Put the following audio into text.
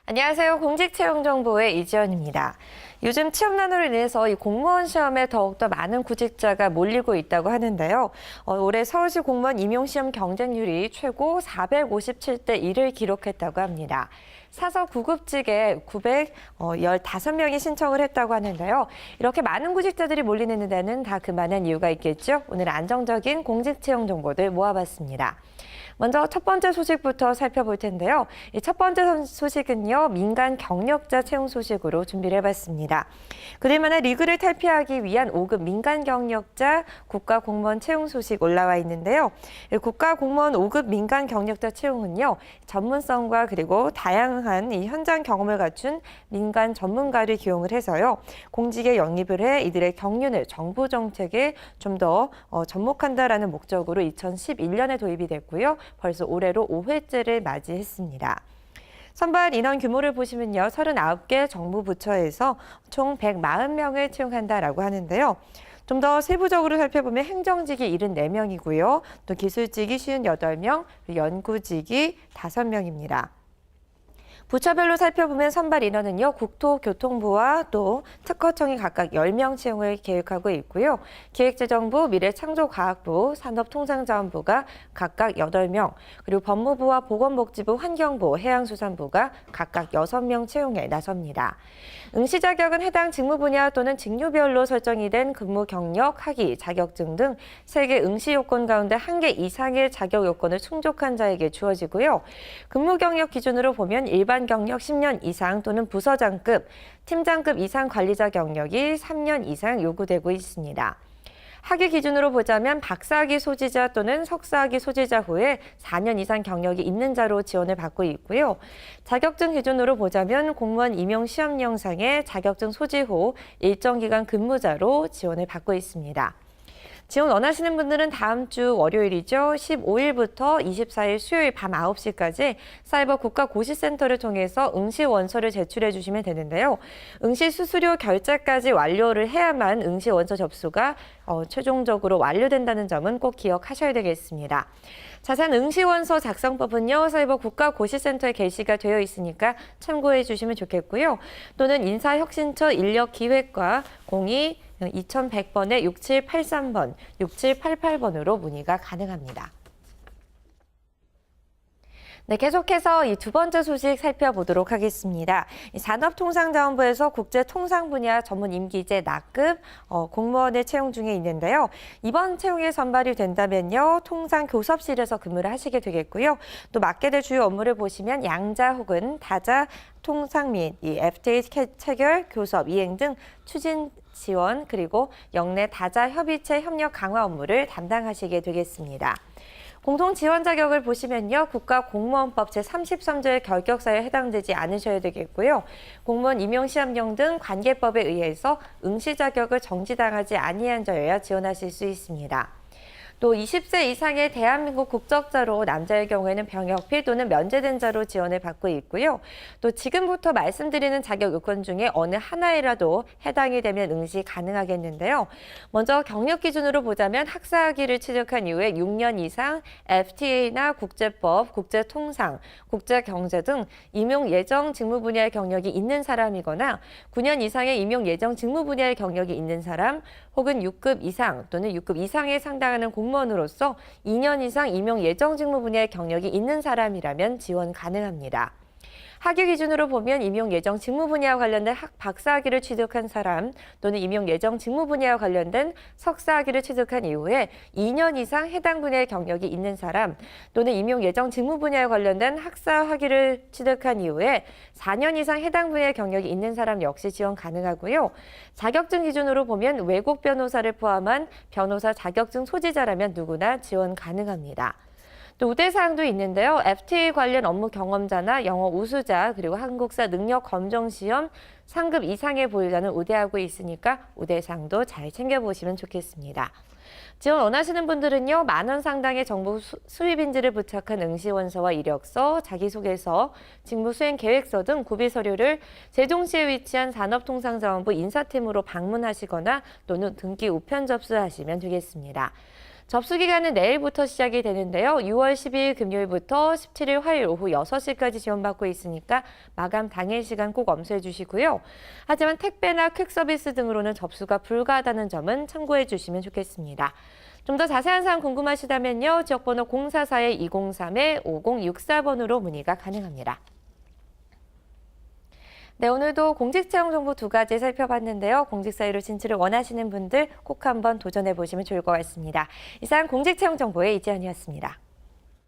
안녕하세요. 공직채용정보의 이지연입니다. 요즘 취업난으로 인해서 이 공무원 시험에 더욱더 많은 구직자가 몰리고 있다고 하는데요. 올해 서울시 공무원 임용시험 경쟁률이 최고 457대 1을 기록했다고 합니다. 사서 9급직에 915명이 신청을 했다고 하는데요. 이렇게 많은 구직자들이 몰리는 데는 다 그만한 이유가 있겠죠. 오늘 안정적인 공직채용 정보들 모아봤습니다. 먼저 첫 번째 소식부터 살펴볼 텐데요. 이 첫 번째 소식은요, 민간 경력자 채용 소식으로 준비를 해봤습니다. 그들만의 리그를 탈피하기 위한 5급 민간 경력자 국가공무원 채용 소식 올라와 있는데요. 국가공무원 5급 민간 경력자 채용은요, 전문성과 그리고 다양한 이 현장 경험을 갖춘 민간 전문가를 기용을 해서요, 공직에 영입을 해 이들의 경륜을 정부 정책에 좀 더 접목한다라는 목적으로 2011년에 도입이 됐고요. 벌써 올해로 5회째를 맞이했습니다. 선발 인원 규모를 보시면요. 39개 정부 부처에서 총 140명을 채용한다라고 하는데요. 좀 더 세부적으로 살펴보면 행정직이 74명이고요. 또 기술직이 58명, 연구직이 5명입니다. 부처별로 살펴보면 선발 인원은요, 국토교통부와 또 특허청이 각각 10명 채용을 계획하고 있고요. 기획재정부, 미래창조과학부, 산업통상자원부가 각각 8명, 그리고 법무부와 보건복지부, 환경부, 해양수산부가 각각 6명 채용에 나섭니다. 응시 자격은 해당 직무 분야 또는 직류별로 설정이 된 근무 경력, 학위, 자격증 등 3개 응시 요건 가운데 1개 이상의 자격 요건을 충족한 자에게 주어지고요. 근무 경력 기준으로 보면 일반 경력 10년 이상 또는 부서장급, 팀장급 이상 관리자 경력이 3년 이상 요구되고 있습니다. 학위 기준으로 보자면 박사학위 소지자 또는 석사학위 소지자 후에 4년 이상 경력이 있는 자로 지원을 받고 있고요. 자격증 기준으로 보자면 공무원 임용 시험 영상의 자격증 소지 후 일정 기간 근무자로 지원을 받고 있습니다. 지원 원하시는 분들은 다음 주 월요일이죠. 15일부터 24일 수요일 밤 9시까지 사이버 국가고시센터를 통해서 응시 원서를 제출해 주시면 되는데요. 응시 수수료 결제까지 완료를 해야만 응시 원서 접수가 최종적으로 완료된다는 점은 꼭 기억하셔야 되겠습니다. 자세한 응시 원서 작성법은요, 사이버 국가고시센터에 게시가 되어 있으니까 참고해 주시면 좋겠고요. 또는 인사혁신처 인력기획과 02-2100번에 6783번, 6788번으로 문의가 가능합니다. 네, 계속해서 이 두 번째 소식 살펴보도록 하겠습니다. 산업통상자원부에서 국제통상 분야 전문 임기제 납급 공무원을 채용 중에 있는데요. 이번 채용에 선발이 된다면요, 통상교섭실에서 근무를 하시게 되겠고요. 또 맡게 될 주요 업무를 보시면 양자 혹은 다자 통상 및 이 FTA 체결, 교섭, 이행 등 추진 지원 그리고 영내 다자 협의체 협력 강화 업무를 담당하시게 되겠습니다. 공동 지원 자격을 보시면요. 국가공무원법 제33조의 결격사에 해당되지 않으셔야 되겠고요. 공무원 임용시험령 등 관계법에 의해서 응시 자격을 정지당하지 아니한 자여야 지원하실 수 있습니다. 또 20세 이상의 대한민국 국적자로 남자의 경우에는 병역필 또는 면제된 자로 지원을 받고 있고요. 또 지금부터 말씀드리는 자격 요건 중에 어느 하나에라도 해당이 되면 응시 가능하겠는데요. 먼저 경력 기준으로 보자면 학사학위를 취득한 이후에 6년 이상 FTA나 국제법, 국제통상, 국제경제 등 임용 예정 직무 분야의 경력이 있는 사람이거나 9년 이상의 임용 예정 직무 분야의 경력이 있는 사람 혹은 6급 이상 또는 6급 이상에 상당하는 공무원으로서 2년 이상 임용 예정 직무 분야의 경력이 있는 사람이라면 지원 가능합니다. 학위 기준으로 보면 임용 예정 직무 분야와 관련된 박사학위를 취득한 사람 또는 임용 예정 직무 분야와 관련된 석사학위를 취득한 이후에 2년 이상 해당 분야의 경력이 있는 사람 또는 임용 예정 직무 분야와 관련된 학사학위를 취득한 이후에 4년 이상 해당 분야의 경력이 있는 사람 역시 지원 가능하고요. 자격증 기준으로 보면 외국 변호사를 포함한 변호사 자격증 소지자라면 누구나 지원 가능합니다. 또 우대사항도 있는데요. FTA 관련 업무 경험자나 영어 우수자 그리고 한국사 능력 검정 시험 상급 이상의 보유자는 우대하고 있으니까 우대사항도 잘 챙겨보시면 좋겠습니다. 지원 원하시는 분들은요. 10,000원 상당의 정보 수입인지를 부착한 응시원서와 이력서, 자기소개서, 직무수행 계획서 등 구비 서류를 세종시에 위치한 산업통상자원부 인사팀으로 방문하시거나 또는 등기 우편 접수하시면 되겠습니다. 접수 기간은 내일부터 시작이 되는데요. 6월 10일 금요일부터 17일 화요일 오후 6시까지 지원받고 있으니까 마감 당일 시간 꼭 엄수해 주시고요. 하지만 택배나 퀵 서비스 등으로는 접수가 불가하다는 점은 참고해 주시면 좋겠습니다. 좀 더 자세한 사항 궁금하시다면요. 지역번호 044-203-5064번으로 문의가 가능합니다. 네, 오늘도 공직채용 정보 두 가지 살펴봤는데요. 공직 사회로 진출을 원하시는 분들 꼭 한번 도전해 보시면 좋을 것 같습니다. 이상 공직채용 정보의 이지연이었습니다.